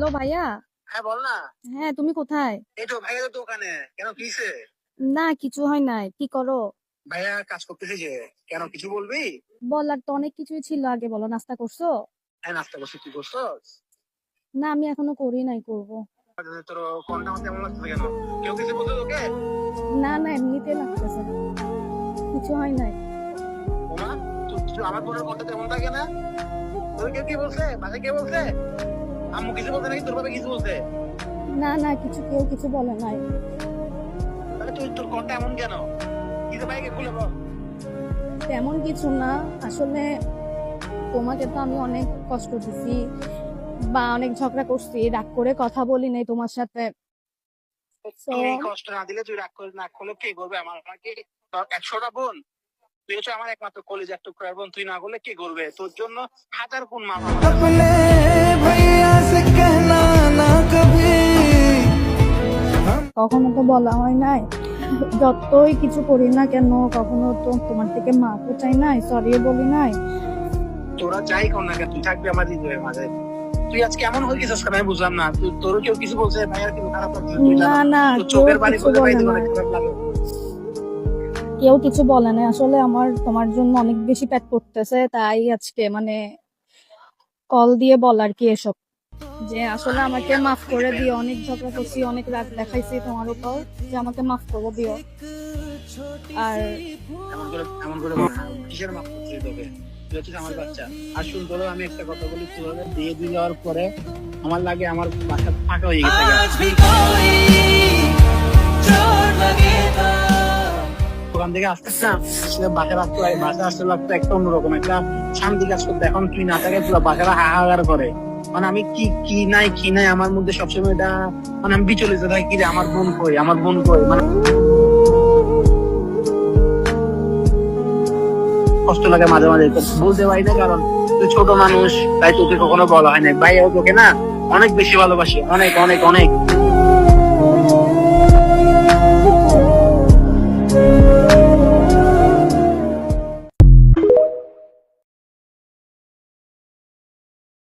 Hello ভাইয়া। হ্যাঁ বল না। হ্যাঁ, তুমি কোথায়? এই তো ভাইয়া তো দোকানে। কেন কিসে? না, কিছু হয় নাই। কি করো? ভাইয়া কাজ করতেছে যে। কেন কিছু বলবি? বলার তো অনেক কিছুই ছিল, আগে বলো। নাস্তা করছো? হ্যাঁ নাস্তা করছি, তুই করছস? না, আমি এখনো করি নাই, করব। তোর কোনটা আমার তেমন লাগছে কেন? কেউ কিছু বলছে তোকে? না না, এমনিতে লাগতেছে। কিছু হয় নাই। ওমা, তুই আমার বোনের কোনটা তেমন লাগে না? তোর কেউ কি বলছে? বাসায় কে বলছে? আম্মু কিছু বলছে নাকি তোর বাবা কিছু বলছে? না না, কেউ কিছু বলে নাই। তাহলে তুই তোর কোনটা এমন কেন? কিছু ভাইকে খুলে বল। তেমন কিছু না। আসলে তোমাকে তো আমি অনেক কষ্ট দিছি, বা অনেক ঝগড়া করছি, রাগ করে কথা বলি নাই তোমার সাথে। তো তুই এই কষ্ট না দিলে, তুই রাগ করে না করলে কে করবে? আমাকে 100টা বোন, তুই হচ্ছে আমার একমাত্র কলেজের টুকরার বোন, তুই না করলে কে করবে? তোর জন্য হাজার বোন মা अपने भैया से कहना ना कभी। কখনো তো বলা হয় নাই, যতই কিছু করি না কেন কখনো তো তোমার থেকে মাফও চাই নাই, সরিও বলি নাই। তোরা যাই কর না কেন, তুই থাকবি আমার হৃদয়ের মাঝে। তুই আজকে এমন হয়ে গেছিস কেন আমি বুঝলাম না। তোর কেউ কিছু বলছে? ভাইয়ার কিন্তু খারাপ লাগছে? তুই না জানো না, তোর কেউ চোখের বাড়ি কিছু বলে ভাই বলে তোর না। অনেক খারাপ লাগে। কেউ কিছু বলে না, আসলে আমার তোমার জন্য অনেক বেশি পেট করতেছে, তাই আজকে মানে কল দিয়ে বলার কি এসব, যে আসলে আমাকে মাফ করে দিও। অনেক ঝগড়া করছি, অনেক রাগ দেখাইছি তোমার উপর, যে আমাকে মাফ করে দিও। আর এমন করে বল না। কিসের মাপ করছিস তোকে? তুই হচ্ছিস আমার বাচ্চা। আর শুন, তোর আমি একটা কথা বলি, তুই হবে দিয়ে দিয়ে যাওয়ার পরে আমার লাগে আমার বাসা ফাঁকা হয়ে গেছে। आज भी कोई चोट लगेगा। দোকান থেকে আসতে না বাসা রাখতে হয়, বাসা আসতে লাগতো একটা অন্যরকম একটা শান্তি কাজ করতে। এখন তুই না থাকে পুরো বাসাটা হাহাকার করে। মানে আমি কি নাই আমার মধ্যে সবসময় এটা, মানে আমি বিচলিত থাকি কি রে, আমার বোন কই, আমার বোন কই, মানে কষ্ট লাগে মাঝে মাঝে। তো বলতে পারি না, কারণ তুই ছোট মানুষ, তাই তোকে কখনো বলা হয় না। ভাইয়াও তোকে না অনেক বেশি ভালোবাসি, অনেক অনেক অনেক।